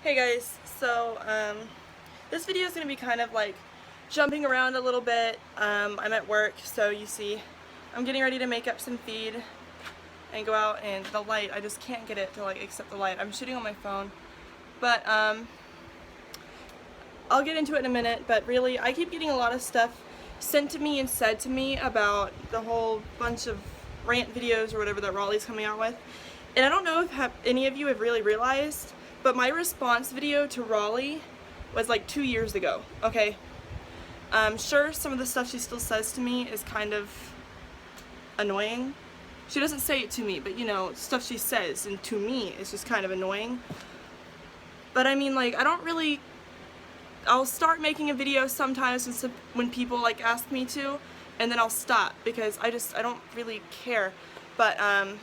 Hey guys, so this video is going to be kind of like jumping around a little bit. I'm at work, so you see I'm getting ready to make up some feed and go out, and the light, I just can't get it to like accept the light. I'm shooting on my phone, but I'll get into it in a minute. But really, I keep getting a lot of stuff sent to me and said to me about the whole bunch of rant videos or whatever that Raleigh's coming out with, and I don't know if any of you have really realized, but my response video to Raleigh was like 2 years ago, okay? Sure, some of the stuff she still says to me is kind of annoying. She doesn't say it to me, but you know, stuff she says and to me is just kind of annoying. But I mean, like, I'll start making a video sometimes when people like ask me to, and then I'll stop because I don't really care. But I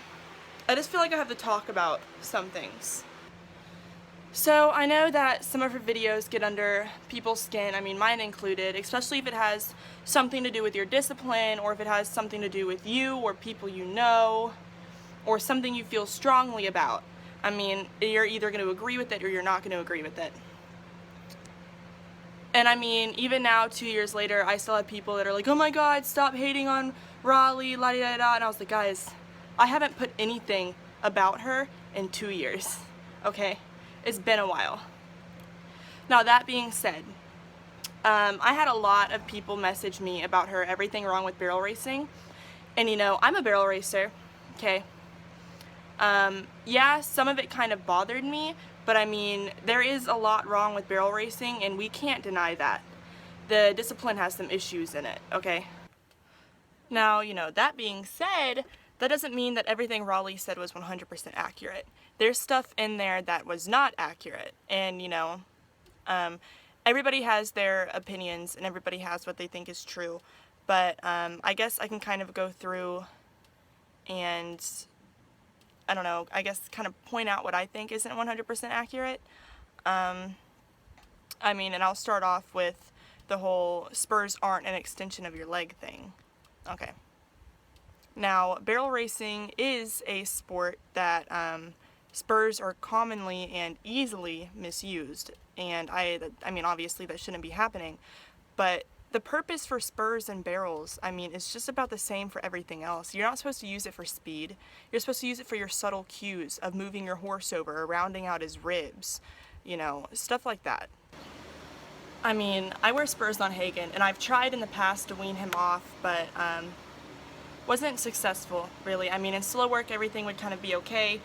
just feel like I have to talk about some things. So I know that some of her videos get under people's skin, I mean mine included, especially if it has something to do with your discipline, or if it has something to do with you or people you know, or something you feel strongly about. I mean, you're either going to agree with it or you're not going to agree with it. And I mean, even now, 2 years later, I still have people that are like, oh my god, stop hating on Raleigh, la da da, and I was like, guys, I haven't put anything about her in 2 years, okay? It's been a while. Now that being said, I had a lot of people message me about her everything wrong with barrel racing, and you know, I'm a barrel racer, okay? Yeah, some of it kind of bothered me, but I mean, there is a lot wrong with barrel racing, and we can't deny that. The discipline has some issues in it, okay? Now, you know, that being said, that doesn't mean that everything Raleigh said was 100% accurate. There's stuff in there that was not accurate, and you know, everybody has their opinions and everybody has what they think is true, but I guess I can kind of go through and, I don't know, I guess kind of point out what I think isn't 100% accurate. I mean, and I'll start off with the whole Spurs aren't an extension of your leg thing. Okay. Now, barrel racing is a sport that spurs are commonly and easily misused, and I mean, obviously that shouldn't be happening, but the purpose for spurs and barrels, I mean, it's just about the same for everything else. You're not supposed to use it for speed. You're supposed to use it for your subtle cues of moving your horse over or rounding out his ribs, you know, stuff like that. I mean, I wear spurs on Hagen, and I've tried in the past to wean him off, but wasn't successful, really. I mean, in slow work, everything would kind of be okay,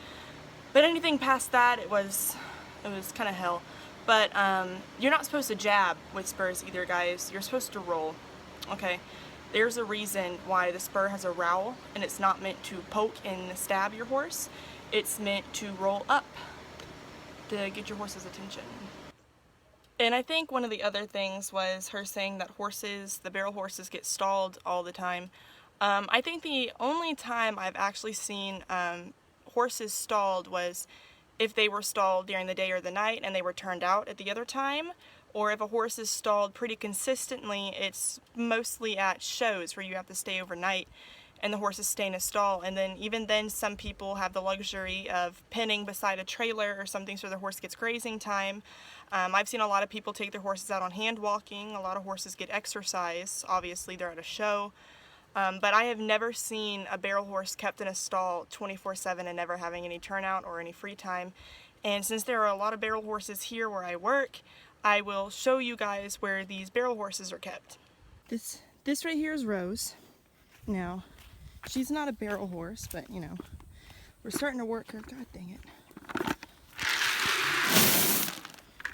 but anything past that, it was kind of hell. But you're not supposed to jab with spurs either, guys. You're supposed to roll, okay? There's a reason why the spur has a rowel, and it's not meant to poke and stab your horse. It's meant to roll up to get your horse's attention. And I think one of the other things was her saying that the barrel horses get stalled all the time. I think the only time I've actually seen horses stalled was if they were stalled during the day or the night and they were turned out at the other time, or if a horse is stalled pretty consistently, it's mostly at shows where you have to stay overnight and the horses stay in a stall, and then even then some people have the luxury of pinning beside a trailer or something so their horse gets grazing time. I've seen a lot of people take their horses out on hand walking. A lot of horses get exercise. Obviously they're at a show. But I have never seen a barrel horse kept in a stall 24/7 and never having any turnout or any free time. And since there are a lot of barrel horses here where I work, I will show you guys where these barrel horses are kept. This right here is Rose. Now, she's not a barrel horse, but you know, we're starting to work her, god dang it.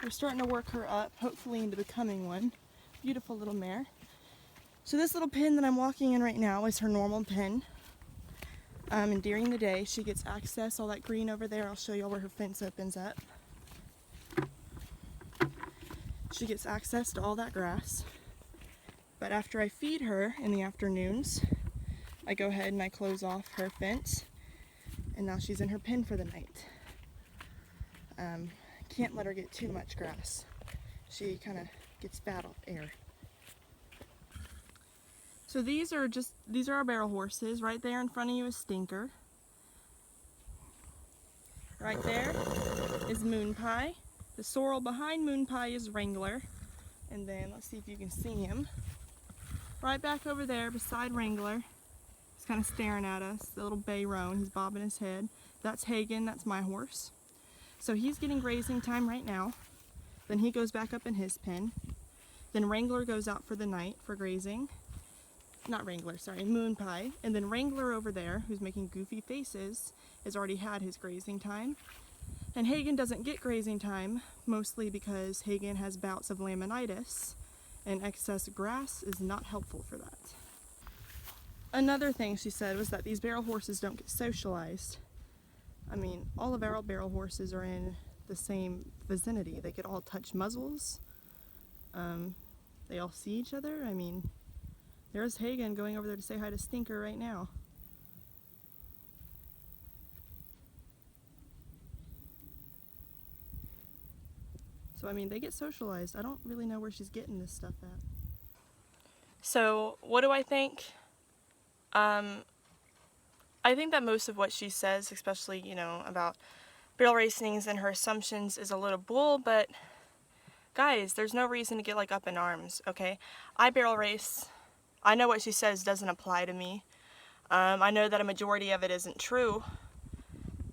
We're starting to work her up, hopefully into becoming one. Beautiful little mare. So this little pen that I'm walking in right now is her normal pen. And during the day she gets access, all that green over there, I'll show y'all where her fence opens up. She gets access to all that grass. But after I feed her in the afternoons, I go ahead and I close off her fence. And now she's in her pen for the night. Can't let her get too much grass. She kind of gets bad off air. So these are our barrel horses. Right there in front of you is Stinker. Right there is Moon Pie. The sorrel behind Moon Pie is Wrangler. And then, let's see if you can see him. Right back over there beside Wrangler. He's kind of staring at us, the little bay roan. He's bobbing his head. That's Hagen, that's my horse. So he's getting grazing time right now. Then he goes back up in his pen. Then Wrangler goes out for the night for grazing. Not Wrangler, sorry, Moon Pie. And then Wrangler over there, who's making goofy faces, has already had his grazing time. And Hagen doesn't get grazing time, mostly because Hagen has bouts of laminitis, and excess grass is not helpful for that. Another thing she said was that these barrel horses don't get socialized. I mean, all of our barrel horses are in the same vicinity. They could all touch muzzles. They all see each other. I mean, there's Hagen going over there to say hi to Stinker right now. So, I mean, they get socialized. I don't really know where she's getting this stuff at. So, what do I think? I think that most of what she says, especially, you know, about barrel racings and her assumptions, is a little bull, but guys, there's no reason to get like up in arms, okay? I barrel race. I know what she says doesn't apply to me. I know that a majority of it isn't true.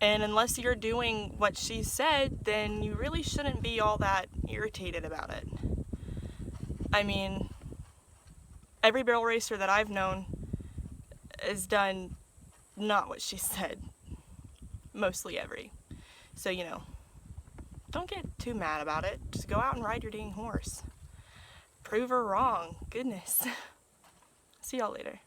And unless you're doing what she said, then you really shouldn't be all that irritated about it. I mean, every barrel racer that I've known has done not what she said. Mostly every. So, you know, don't get too mad about it. Just go out and ride your dang horse. Prove her wrong. Goodness. See y'all later.